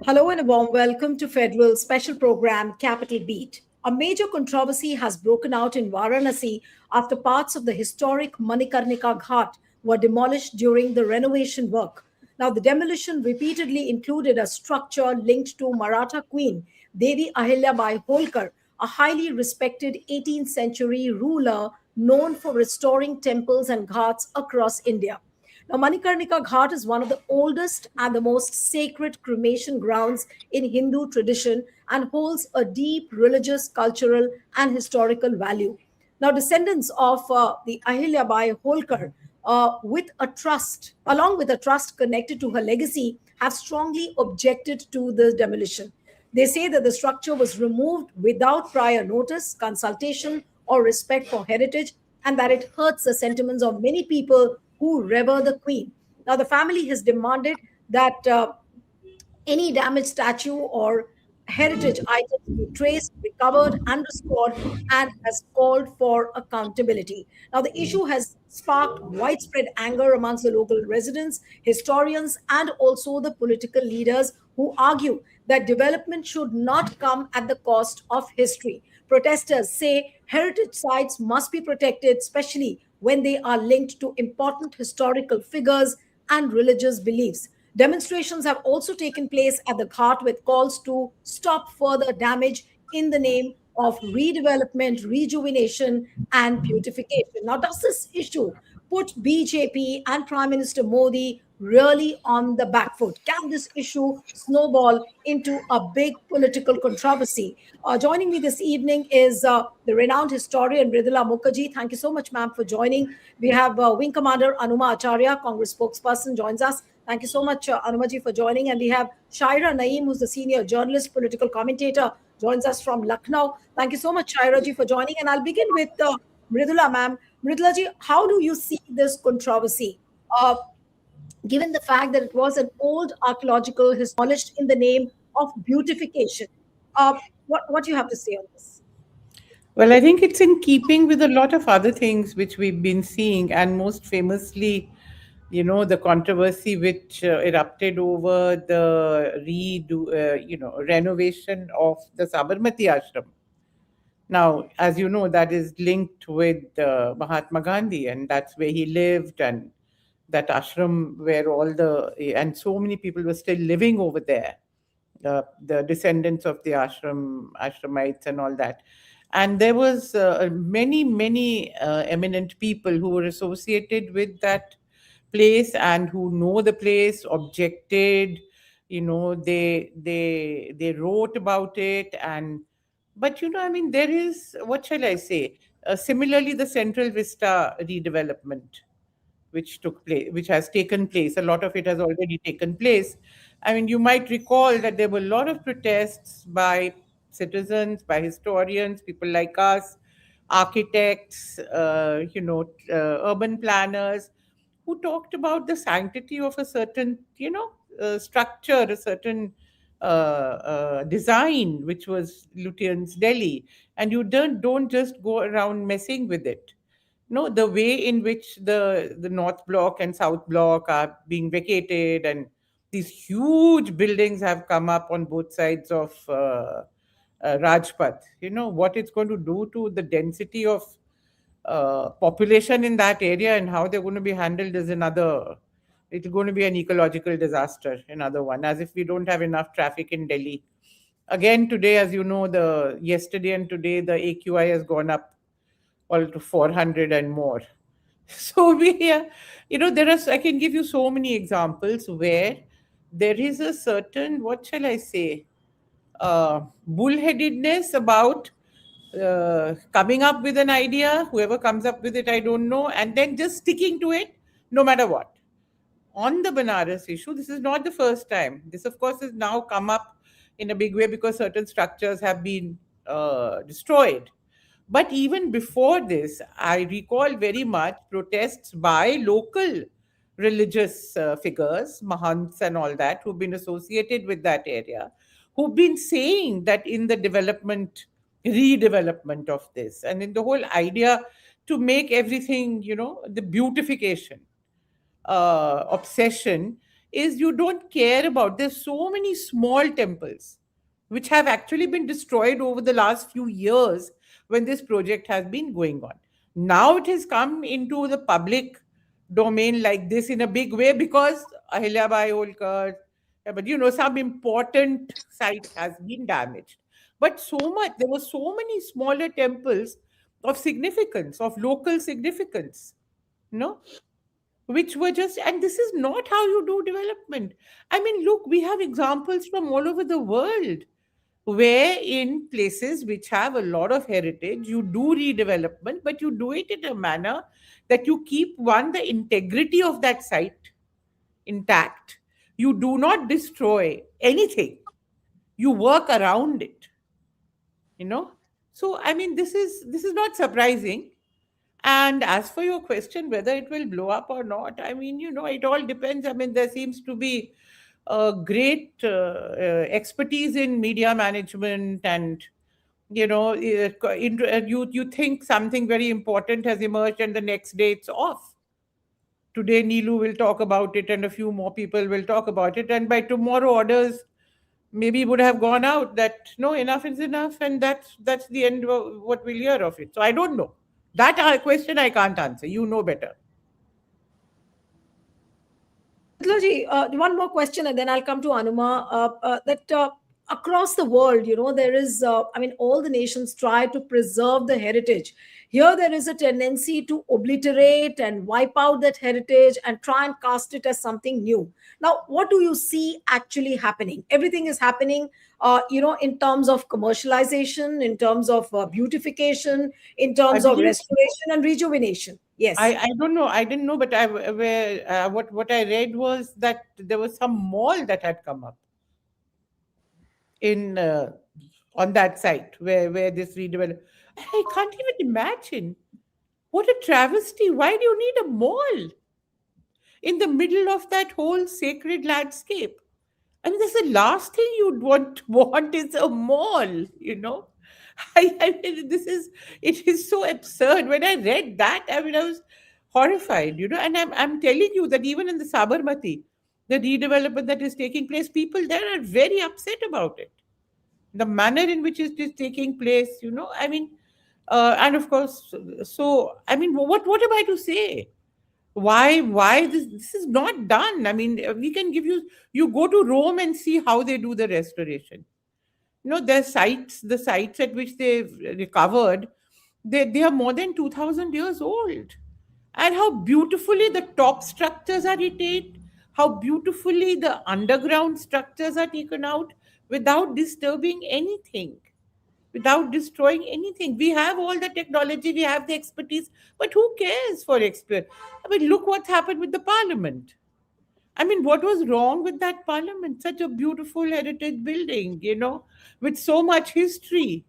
Hello and a warm welcome to Federal special program Capital Beat. A major controversy has broken out in Varanasi after parts of the historic Manikarnika Ghat were demolished during the renovation work. Now, the demolition repeatedly included a structure linked to Maratha queen Devi Ahilyabai Holkar, a highly respected 18th century ruler known for restoring temples and ghats across India. Now, Manikarnika Ghat is one of the oldest and the most sacred cremation grounds in Hindu tradition and holds a deep religious, cultural, and historical value. Now, descendants of the Ahilyabai Holkar, along with a trust connected to her legacy, have strongly objected to the demolition. They say that the structure was removed without prior notice, consultation, or respect for heritage, and that it hurts the sentiments of many people who revere the queen. Now, the family has demanded that any damaged statue or heritage items be traced, recovered, and restored, and has called for accountability. Now, the issue has sparked widespread anger amongst the local residents, historians, and also the political leaders who argue that development should not come at the cost of history. Protesters say heritage sites must be protected, especially when they are linked to important historical figures and religious beliefs. Demonstrations have also taken place at the Ghat with calls to stop further damage in the name of redevelopment, rejuvenation, and beautification. Now, does this issue put BJP and Prime Minister Modi really on the back foot? Can this issue snowball into a big political controversy? Joining me this evening is the renowned historian Mridula Mukherjee. Thank you so much, ma'am, for joining. We have Wing Commander Anuma Acharya, Congress spokesperson, joins us. Thank you so much, Anumaji, for joining. And we have Shaira Naeem, who's the senior journalist, political commentator, joins us from Lucknow. Thank you so much, Shaira ji, for joining. And I'll begin with Mridula, ma'am. Mridula ji, how do you see this controversy? Given the fact that it was an old archaeological demolished in the name of beautification. What do you have to say on this? Well, I think it's in keeping with a lot of other things which we've been seeing, and most famously, the controversy which erupted over the renovation of the Sabarmati ashram. Now, as you know, that is linked with Mahatma Gandhi, and that's where he lived, and that ashram where and so many people were still living over there, the descendants of the ashramites and all that. And there was many eminent people who were associated with that place and who know the place objected. They wrote about it. And but I mean, there is, what shall I say, similarly, the Central Vista redevelopment which has taken place. A lot of it has already taken place. I mean, you might recall that there were a lot of protests by citizens, by historians, people like us, architects, urban planners, who talked about the sanctity of a certain, structure, a certain design, which was Lutyens' Delhi. And you don't just go around messing with it. No, the way in which the North Block and South Block are being vacated, and these huge buildings have come up on both sides of Rajpath. What it's going to do to the density of population in that area and how they're going to be handled is another. It's going to be an ecological disaster, another one, as if we don't have enough traffic in Delhi. Again, today, as you know, the yesterday and today, the AQI has gone up all to 400 and more. So I can give you so many examples where there is a certain, what shall I say, bullheadedness about coming up with an idea. Whoever comes up with it, I don't know, and then just sticking to it no matter what. On the Banaras issue, this is not the first time. This, of course, has now come up in a big way because certain structures have been destroyed. But even before this, I recall very much protests by local religious figures, mahants and all that, who've been associated with that area, who've been saying that in the redevelopment of this, and in the whole idea to make everything, the beautification obsession is you don't care about. There's so many small temples which have actually been destroyed over the last few years when this project has been going on. Now it has come into the public domain like this in a big way because Ahilyabai Holkar, but some important site has been damaged. But there were so many smaller temples of significance, of local significance, you know, which were just, and this is not how you do development. I mean, look, we have examples from all over the world where in places which have a lot of heritage, you do redevelopment, but you do it in a manner that you keep one, the integrity of that site intact. You do not destroy anything. You work around it, you know. So I mean, this is not surprising. And as for your question, whether it will blow up or not, I mean, it all depends. I mean, there seems to be a great expertise in media management, and you think something very important has emerged, and the next day it's off. Today, Neelu will talk about it, and a few more people will talk about it, and by tomorrow, orders maybe would have gone out that no, enough is enough, and that's the end of what we'll hear of it. So I don't know. That question I can't answer. You know better. Mitlaji, one more question, and then I'll come to Anuma. That across the world, there is, I mean, all the nations try to preserve the heritage. Here, there is a tendency to obliterate and wipe out that heritage and try and cast it as something new. Now, what do you see actually happening? Everything is happening, in terms of commercialization, in terms of beautification, in I terms of believe restoration and rejuvenation. Yes. I don't know. I didn't know, but what I read was that there was some mall that had come up in on that site where this redevelopment. I can't even imagine. What a travesty! Why do you need a mall in the middle of that whole sacred landscape? I mean, that's the last thing you'd want is a mall. I mean, it is so absurd. When I read that, I mean, I was horrified. And I'm telling you that even in the Sabarmati, the redevelopment that is taking place, people there are very upset about it. The manner in which it is taking place. I mean, and of course, so I mean, what am I to say? Why this is not done? I mean, we can give you go to Rome and see how they do the restoration. Their sites, the sites at which they've recovered, they are more than 2000 years old. And how beautifully the top structures are retained, how beautifully the underground structures are taken out without disturbing anything, without destroying anything. We have all the technology, we have the expertise, but who cares for expert? I mean, look what happened with the parliament. I mean, what was wrong with that parliament? Such a beautiful heritage building, with so much history.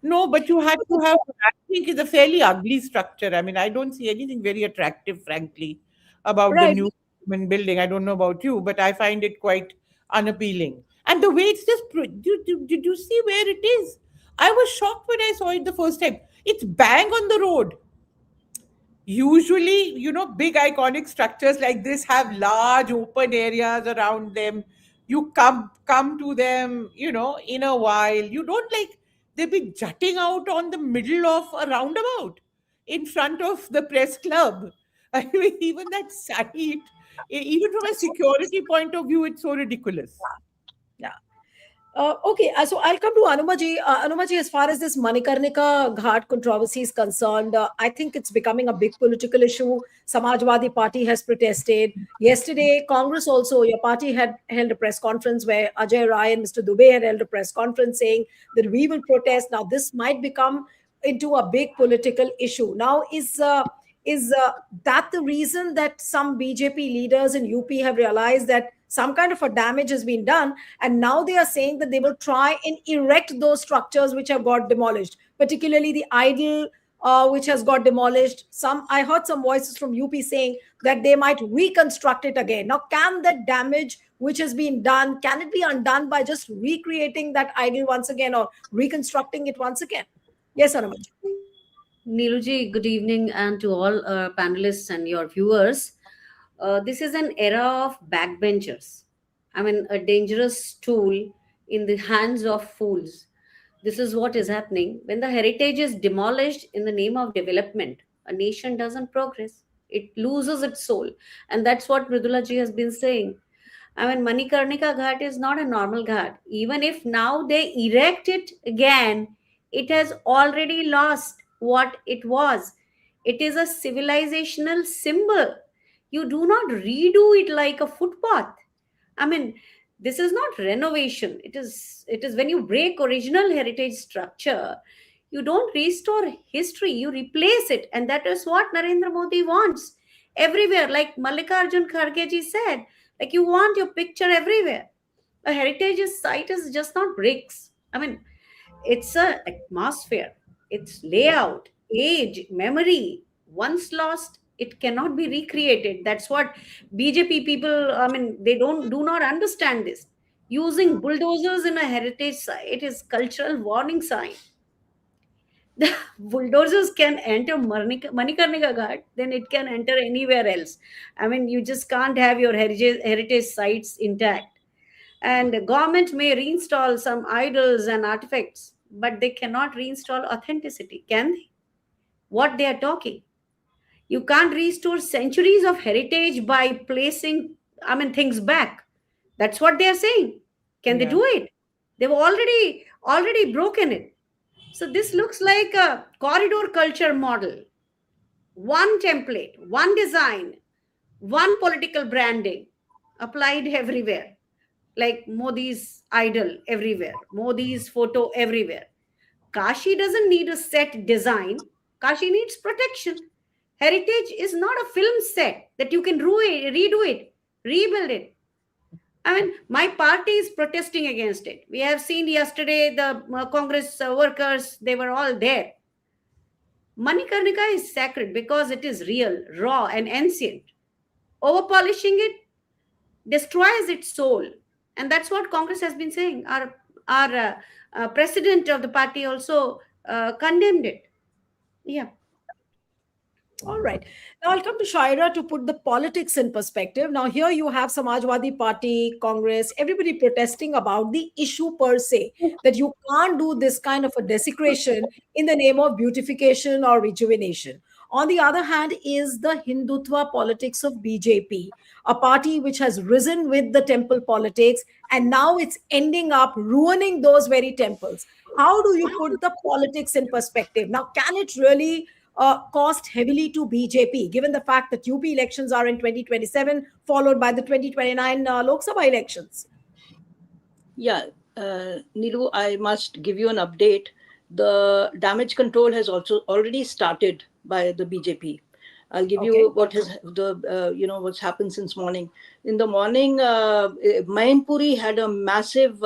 No, but you had to have, I think it's a fairly ugly structure. I mean, I don't see anything very attractive, frankly, about the Right. new parliament building. I don't know about you, but I find it quite unappealing. And the way it's just, did you see where it is? I was shocked when I saw it the first time. It's bang on the road. Usually, big iconic structures like this have large open areas around them. You come to them, in a while. You don't like they be jutting out on the middle of a roundabout in front of the press club. I mean, even that site, even from a security point of view, it's so ridiculous. Yeah. Okay, so I'll come to Anumaji. Anumaji, as far as this Manikarnika Ghat controversy is concerned, I think it's becoming a big political issue. Samajwadi Party has protested. Yesterday, Congress also, your party had held a press conference where Ajay Rai and Mr. Dubey had held a press conference saying that we will protest. Now, this might become into a big political issue. Now, is that the reason that some BJP leaders in UP have realized that some kind of a damage has been done, and now they are saying that they will try and erect those structures which have got demolished, particularly the idol which has got demolished? I heard some voices from UP saying that they might reconstruct it again. Now, can that damage which has been done, can it be undone by just recreating that idol once again or reconstructing it once again? Yes, Anumaji. Neeluji, good evening, and to all panelists and your viewers. This is an era of backbenchers. I mean, a dangerous tool in the hands of fools. This is what is happening. When the heritage is demolished in the name of development, a nation doesn't progress. It loses its soul. And that's what Mridula ji has been saying. I mean, Manikarnika Ghat is not a normal ghat. Even if now they erect it again, it has already lost what it was. It is a civilizational symbol. You do not redo it like a footpath. I mean, this is not renovation. It is when you break original heritage structure, you don't restore history, you replace it. And that is what Narendra Modi wants. Everywhere, like Mallikarjun Kharge ji said, like you want your picture everywhere. A heritage site is just not bricks. I mean, it's a atmosphere, it's layout, age, memory. Once lost, it cannot be recreated. That's what BJP people, I mean, they do not understand this. Using bulldozers in a heritage site is cultural warning sign. The bulldozers can enter Manikarnika Ghat, then it can enter anywhere else. I mean, you just can't have your heritage sites intact. And the government may reinstall some idols and artifacts, but they cannot reinstall authenticity, can they? What they are talking. You can't restore centuries of heritage by placing, I mean, things back. That's what they are saying. Can they Yeah. do it? They've already broken it. So this looks like a corridor culture model. One template, one design, one political branding applied everywhere. Like Modi's idol everywhere, Modi's photo everywhere. Kashi doesn't need a set design, Kashi needs protection. Heritage is not a film set that you can redo it, rebuild it. I mean, my party is protesting against it. We have seen yesterday the Congress workers, they were all there. Manikarnika is sacred because it is real, raw, and ancient. Over polishing it destroys its soul. And that's what Congress has been saying. Our president of the party also condemned it. Yeah. All right. Now I'll come to Shaira to put the politics in perspective. Now, here you have Samajwadi Party, Congress, everybody protesting about the issue per se, that you can't do this kind of a desecration in the name of beautification or rejuvenation. On the other hand, is the Hindutva politics of BJP, a party which has risen with the temple politics and now it's ending up ruining those very temples. How do you put the politics in perspective? Now, can it really cost heavily to BJP, given the fact that UP elections are in 2027, followed by the 2029 Lok Sabha elections? Yeah, Nilu, I must give you an update. The damage control has also already started by the BJP. I'll give Okay. you what has what's happened since morning. In the morning, Mainpuri had a massive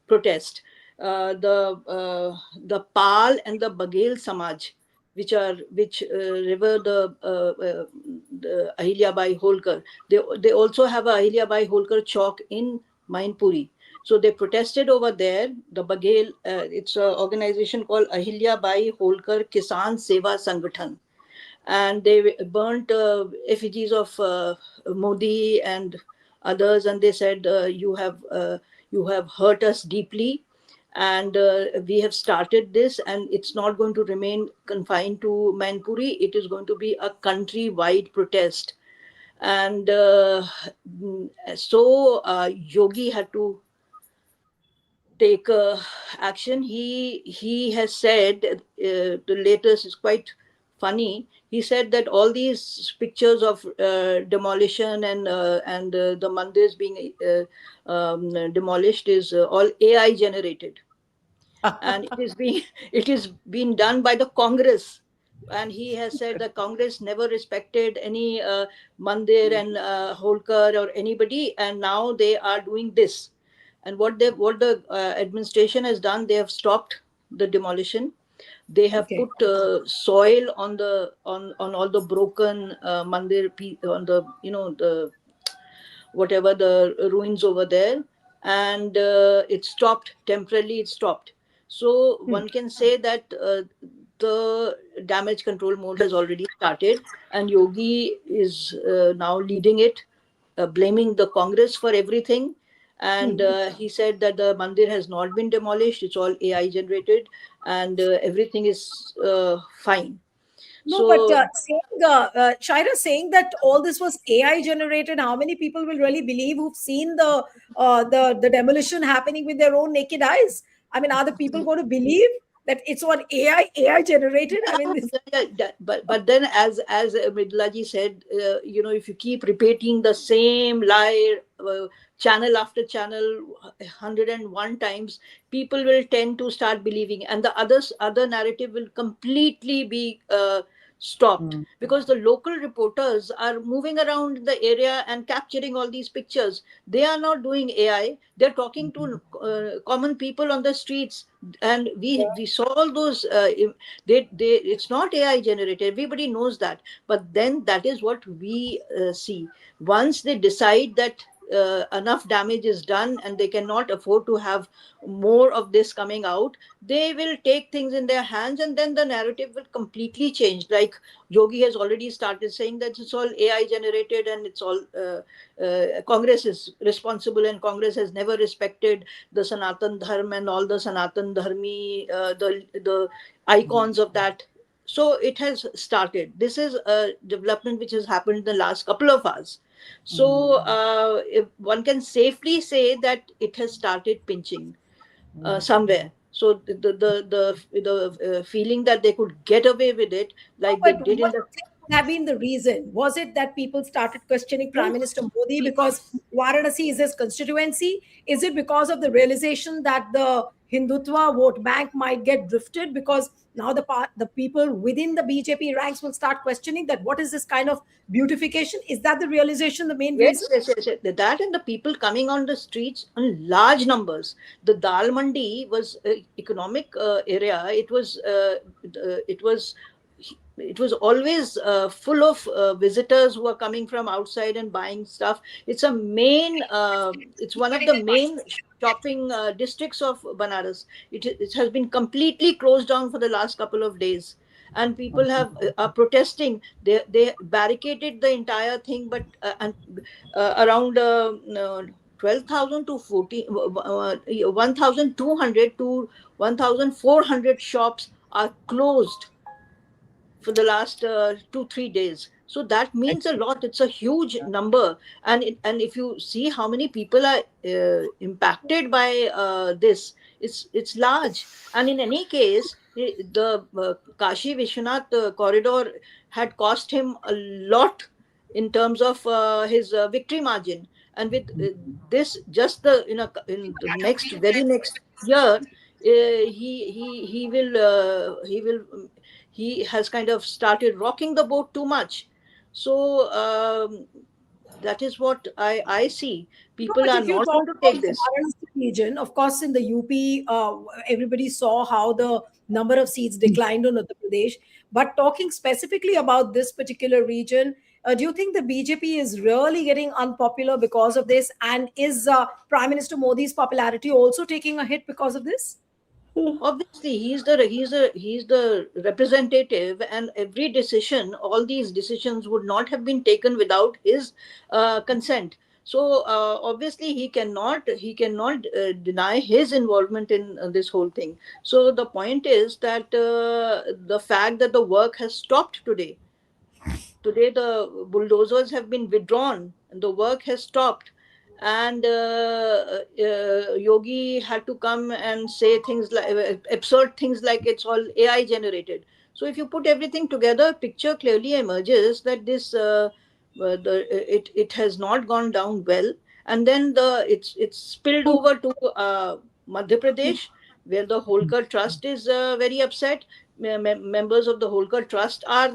protest. The Pal and the Baghel Samaj, which revere the Ahilyabai Holkar. They also have a Ahilyabai Holkar Chowk in Mainpuri. So they protested over there. The Baghel, it's an organization called Ahilyabai Holkar Kisan Seva Sangathan. And they burnt effigies of Modi and others, and they said, you have hurt us deeply, and we have started this, and it's not going to remain confined to Mainpuri. It is going to be a country-wide protest. And so Yogi had to take action. He has said, the latest is quite funny. He said that all these pictures of demolition and the mandirs being demolished is all AI generated, and it is being done by the Congress. And he has said that Congress never respected any mandir and Holkar or anybody, and now they are doing this. And what the administration has done, they have stopped the demolition. They have Okay. put soil on all the broken mandir, on the the whatever the ruins over there, and it stopped temporarily. It stopped. So one can say that the damage control mode has already started, and Yogi is now leading it, blaming the Congress for everything. And he said that the mandir has not been demolished, it's all AI generated, and everything is fine. No, but So Shaira saying that all this was AI generated. How many people will really believe who've seen the demolition happening with their own naked eyes? I mean, are the people going to believe that it's all AI generated? I mean, this, but then, as Mridulaji said, if you keep repeating the same lie, channel after channel, 101 times, people will tend to start believing, and the other narrative will completely be stopped, because the local reporters are moving around the area and capturing all these pictures. They are not doing AI, they're talking to common people on the streets, and we saw all those. It's not AI generated, everybody knows that. But then that is what we see. Once they decide that enough damage is done and they cannot afford to have more of this coming out, they will take things in their hands, and then the narrative will completely change. Like Yogi has already started saying that it's all AI generated, and it's all Congress is responsible, and Congress has never respected the Sanatan Dharma and all the Sanatan Dharmi, the icons of that. So it has started. This is a development which has happened in the last couple of hours. So if one can safely say that it has started pinching somewhere. So the feeling that they could get away with it, like they but did in what the could have been the reason? Was it that people started questioning Prime Minister Modi because Varanasi is his constituency? Is it because of the realization that the Hindutva vote bank might get drifted, because now the people within the BJP ranks will start questioning that what is this kind of beautification? Is that the realization, the main reason? Yes. That, and the people coming on the streets in large numbers. The Dal Mandi was economic area. It was it was always full of visitors who are coming from outside and buying stuff. It's a main. It's one of the main shopping districts of Banaras. It has been completely closed down for the last couple of days, and people have are protesting. They barricaded the entire thing, but around 12,000 to 1,200 to 1,400 shops are closed for the last 2 3 days. So that means a lot. It's a huge number, and if you see how many people are impacted by this, it's large. And in any case, the Kashi Vishwanath corridor had cost him a lot in terms of his victory margin. And with this, just in the very next year, he has kind of started rocking the boat too much. So that is what I see. No, People but are if you not talk going to about take the this. Varanasi region, of course, in the UP, everybody saw how the number of seats declined on Uttar Pradesh. But talking specifically about this particular region, do you think the BJP is really getting unpopular because of this? And is Prime Minister Modi's popularity also taking a hit because of this? Obviously, he's the representative, and every decision, all these decisions would not have been taken without his consent. So obviously, he cannot deny his involvement in this whole thing. So the point is that the fact that the work has stopped today. Today, the bulldozers have been withdrawn and the work has stopped. And Yogi had to come and say things like absurd things like it's all AI generated. So if you put everything together, picture clearly emerges that it has not gone down well. And then it's spilled over to Madhya Pradesh, where the Holkar Trust is very upset. Members of the Holkar Trust are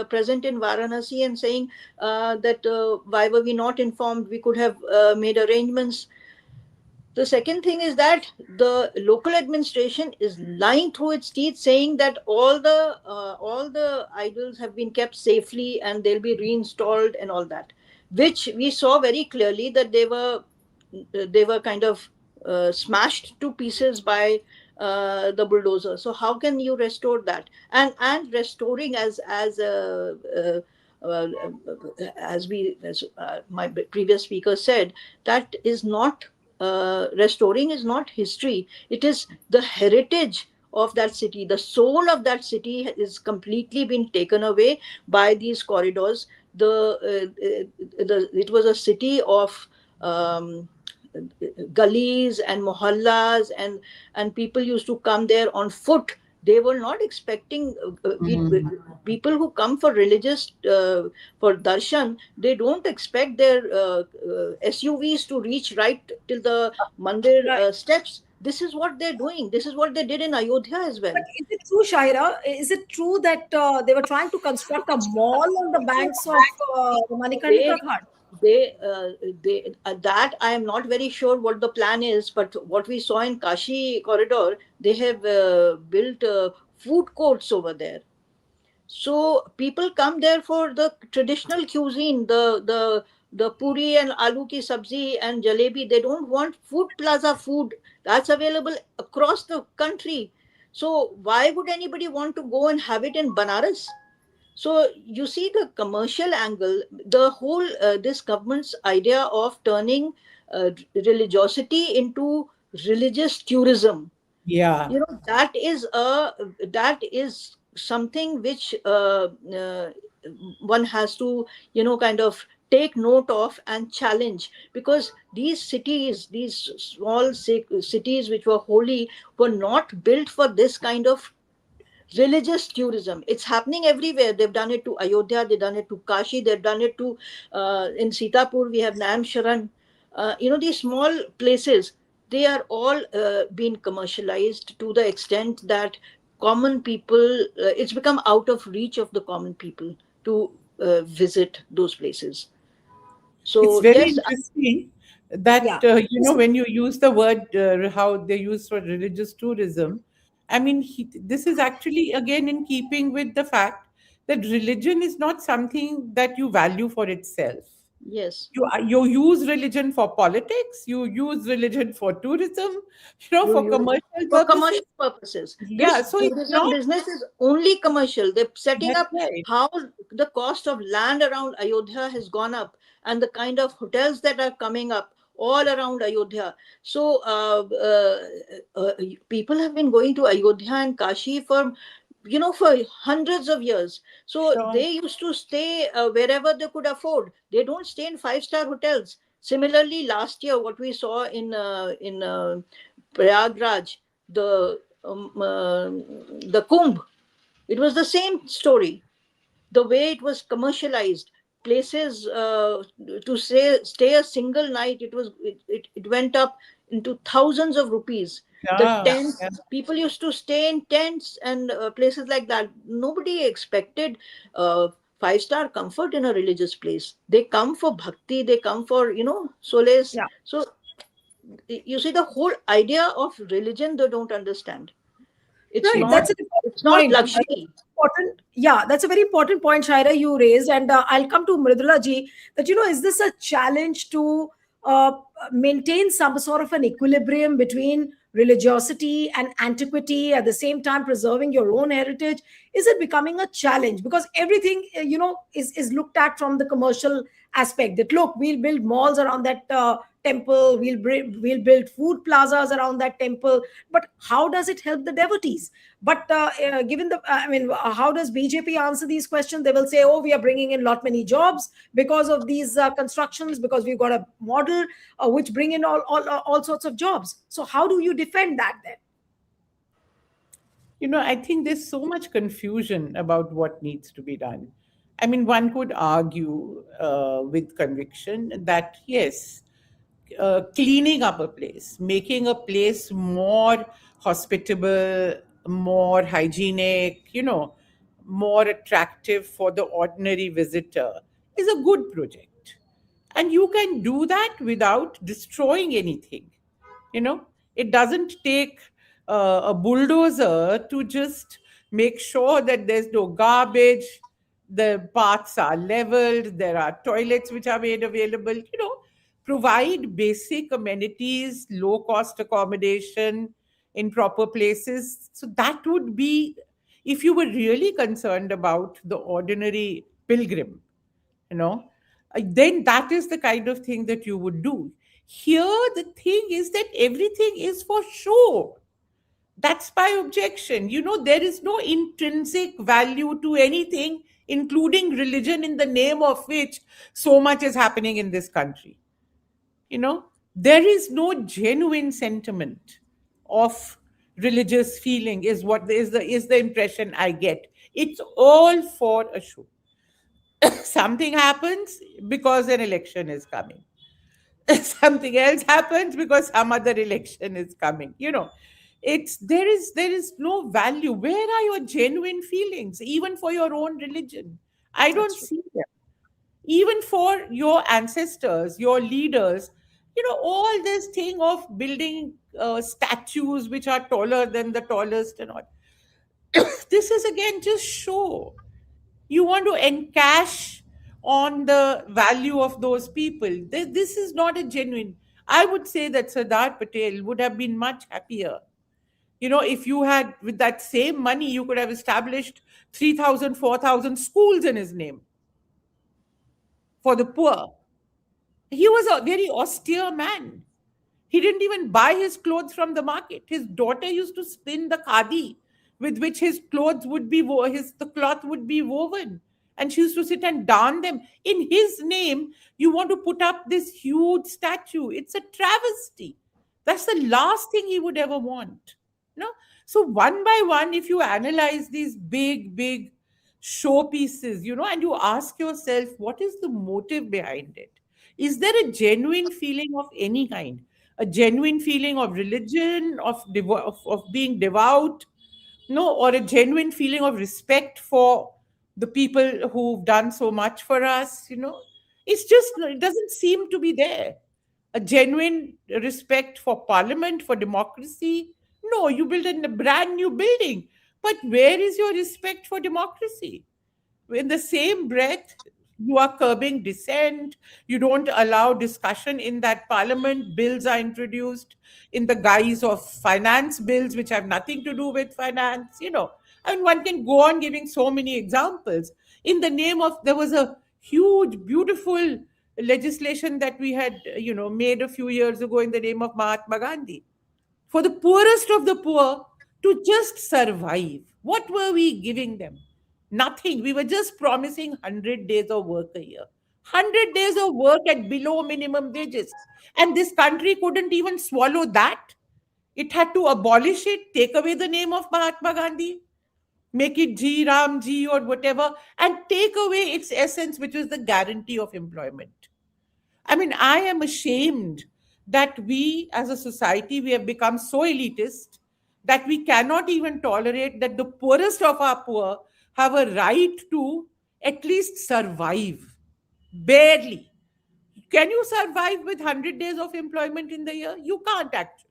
present in Varanasi and saying that why were we not informed? We could have made arrangements. The second thing is that the local administration is lying through its teeth, saying that all the idols have been kept safely and they'll be reinstalled and all that, which we saw very clearly that they were kind of smashed to pieces by the bulldozer. So how can you restore that? And restoring, uh, as my previous speaker said, that is not restoring is not history. It is the heritage of that city. The soul of that city is completely been taken away by these corridors. It was a city of gullies and mohallas, and people used to come there on foot. They were not expecting people who come for religious for darshan. They don't expect their SUVs to reach right till the mandir Right. steps. This is what they're doing. This is what they did in Ayodhya as well. But is it true, Shaira? Is it true that they were trying to construct a mall on the banks of the they Manikarnika Ghat? they that I am not very sure what the plan is, but what we saw in Kashi corridor, they have built food courts over there. So people come there for the traditional cuisine, the puri and aloo ki sabzi and jalebi. They don't want food plaza food that's available across the country. So why would anybody want to go and have it in Banaras? So you see the commercial angle, the whole this government's idea of turning religiosity into religious tourism. Yeah. That is something which one has to kind of take note of and challenge, because these small cities which were holy were not built for this kind of religious tourism. It's happening everywhere. They've done it to Ayodhya, they've done it to Kashi, they've done it to in Sitapur we have Naim Sharan. These small places, they are all being commercialized to the extent that common people, it's become out of reach of the common people to visit those places. It's So very yes, interesting that, Yeah. when you use the word, how they use for religious tourism, I mean, this is actually again in keeping with the fact that religion is not something that you value for itself. yes, You use religion for politics, you use religion for tourism, you for use it commercial for purposes. commercial purposes. Yeah, This so it's tourism not. business is only commercial. They're setting That's up right. how the cost of land around Ayodhya has gone up, and the kind of hotels that are coming up all around Ayodhya. So people have been going to Ayodhya and Kashi for hundreds of years. So Sure. they used to stay wherever they could afford. They don't stay in five-star hotels. Similarly, last year, what we saw in Prayagraj, the Kumbh, it was the same story. The way it was commercialized, places to stay a single night, it went up into thousands of rupees. The Yeah. tents, Yeah. people used to stay in tents and places like that. Nobody expected five-star comfort in a religious place. They come for bhakti, they come for solace. Yeah. So you see, the whole idea of religion they don't understand. it's Right. not That's an it's important not point. luxury. Important. Yeah, that's a very important point, Shaira, you raised. And I'll come to Mridula ji that, is this a challenge to uh, maintain some sort of an equilibrium between religiosity and antiquity, at the same time preserving your own heritage? Is it becoming a challenge? Because everything, is looked at from the commercial aspect, that look, we'll build malls around that temple, we'll build food plazas around that temple. But how does it help the devotees? But given how does BJP answer these questions? They will say, "Oh, we are bringing in lot many jobs because of these constructions, because we've got a model which bring in all sorts of jobs." So how do you defend that then? I think there's so much confusion about what needs to be done. I mean, one could argue with conviction that yes, cleaning up a place, making a place more hospitable, more hygienic, more attractive for the ordinary visitor is a good project. And you can do that without destroying anything. you know it doesn't take a bulldozer to just make sure that there's no garbage, the paths are leveled, there are toilets which are made available. Provide basic amenities, low cost accommodation, in proper places. So that would be, if you were really concerned about the ordinary pilgrim, then that is the kind of thing that you would do. Here, the thing is that everything is for show. That's my objection. There is no intrinsic value to anything, including religion, in the name of which so much is happening in this country. There is no genuine sentiment of religious feeling, is what is the impression I get. It's all for a show. Something happens because an election is coming. Something else happens because some other election is coming. There is no value. Where are your genuine feelings, even for your own religion? I don't That's true. see them. Even for your ancestors, your leaders, all this thing of building statues which are taller than the tallest and all. This is again just show. You want to encash on the value of those people. This is not a genuine. I would say that Sardar Patel would have been much happier. If you had, with that same money, you could have established 3,000, 4,000 schools in his name for the poor. He was a very austere man. He didn't even buy his clothes from the market. His daughter used to spin the khadi with which his clothes would be the cloth would be woven, and she used to sit and darn them. In his name, you want to put up this huge statue. It's a travesty. That's the last thing he would ever want. No. So one by one, if you analyze these big showpieces, and you ask yourself, what is the motive behind it? Is there a genuine feeling of any kind? A genuine feeling of religion, of being devout, no, or a genuine feeling of respect for the people who've done so much for us? It doesn't seem to be there. A genuine respect for parliament, for democracy. No, you build a brand new building, but where is your respect for democracy? In the same breath, you are curbing dissent. You don't allow discussion in that parliament. Bills are introduced in the guise of finance bills, which have nothing to do with finance. And one can go on giving so many examples. In the name of, there was a huge, beautiful legislation that we had, made a few years ago in the name of Mahatma Gandhi, for the poorest of the poor to just survive. What were we giving them? Nothing. We were just promising 100 days of work a year. 100 days of work at below minimum wages. And this country couldn't even swallow that. It had to abolish it, take away the name of Mahatma Gandhi, make it Ji Ram Ji or whatever, and take away its essence, which was the guarantee of employment. I mean, I am ashamed that we as a society, we have become so elitist that we cannot even tolerate that the poorest of our poor have a right to at least survive. Barely. Can you survive with 100 days of employment in the year? You can't actually.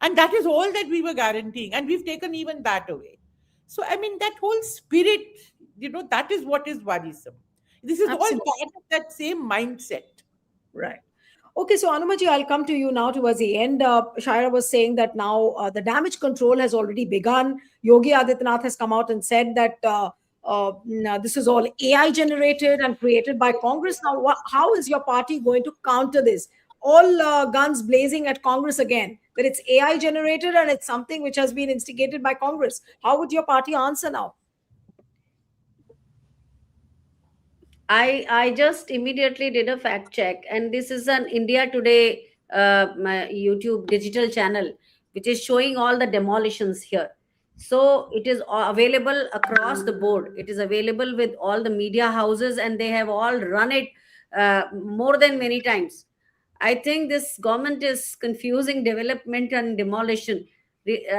And that is all that we were guaranteeing. And we've taken even that away. So, I mean, that whole spirit, that is what is worrisome. This is Absolutely. all part of that same mindset. Right. Okay, so Anumaji, I'll come to you now towards the end. Shaira was saying that now the damage control has already begun. Yogi Adityanath has come out and said that now this is all AI generated and created by Congress. Now, how is your party going to counter this? All guns blazing at Congress again, that it's AI generated and it's something which has been instigated by Congress. How would your party answer now? I just immediately did a fact check, and this is an India Today my YouTube digital channel, which is showing all the demolitions here. So it is available across the board. It is available with all the media houses, and they have all run it more than many times. I think this government is confusing development and demolition.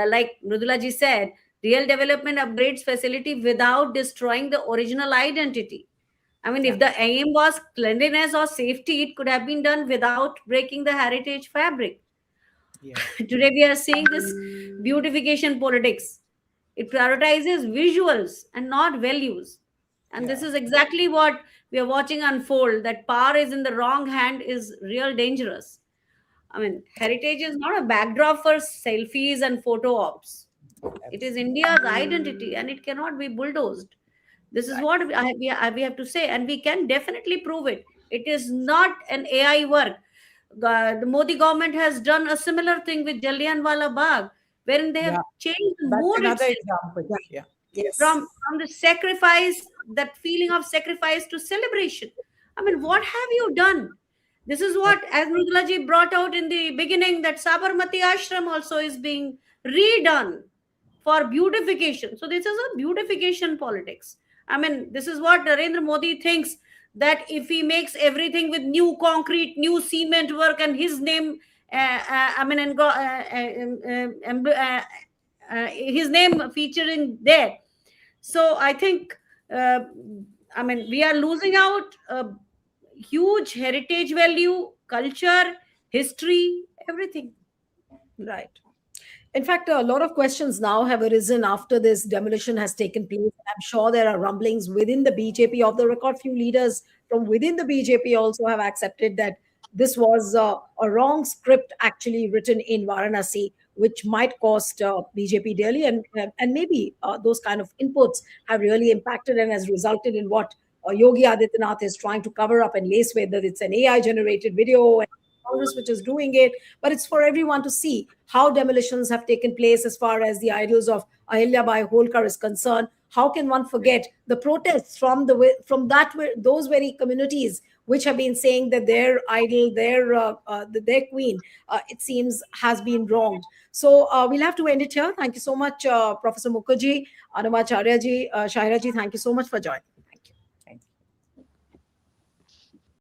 Like Mridulaji said, real development upgrades facility without destroying the original identity. I mean, if the aim was cleanliness or safety, it could have been done without breaking the heritage fabric. Yeah. Today, we are seeing this beautification politics. It prioritizes visuals and not values. And this Yeah. is exactly what we are watching unfold, that power is in the wrong hand is real dangerous. I mean, heritage is not a backdrop for selfies and photo ops. It is India's identity and it cannot be bulldozed. This is what we have to say, and we can definitely prove it. It is not an AI work. The Modi government has done a similar thing with Jallianwala Bagh, wherein they have Yeah. changed the That's mood another itself example. Yeah. Yes. from the sacrifice, that feeling of sacrifice, to celebration. I mean, what have you done? This is what, as Mrudulaji brought out in the beginning, that Sabarmati Ashram also is being redone for beautification. So this is a beautification politics. I mean, this is what Narendra Modi thinks, that if he makes everything with new concrete, new cement work, and his name, I mean, and his name featuring there. So I think, I mean, we are losing out a huge heritage value, culture, history, everything. Right. In fact, a lot of questions now have arisen after this demolition has taken place. I'm sure there are rumblings within the BJP. Of the record, few leaders from within the BJP also have accepted that this was a wrong script actually written in Varanasi, which might cost BJP dearly, and maybe those kind of inputs have really impacted and has resulted in what Yogi Adityanath is trying to cover up and lace, whether it's an AI generated video and Congress which is doing it, but it's for everyone to see how demolitions have taken place as far as the idols of Ahilyabai Holkar is concerned. How can one forget the protests from those very communities which have been saying that their idol, their queen, it seems, has been wronged. So we'll have to end it here. Thank you so much, Professor Mukherjee, Anumacharya ji, Shahira ji. Thank you so much for joining.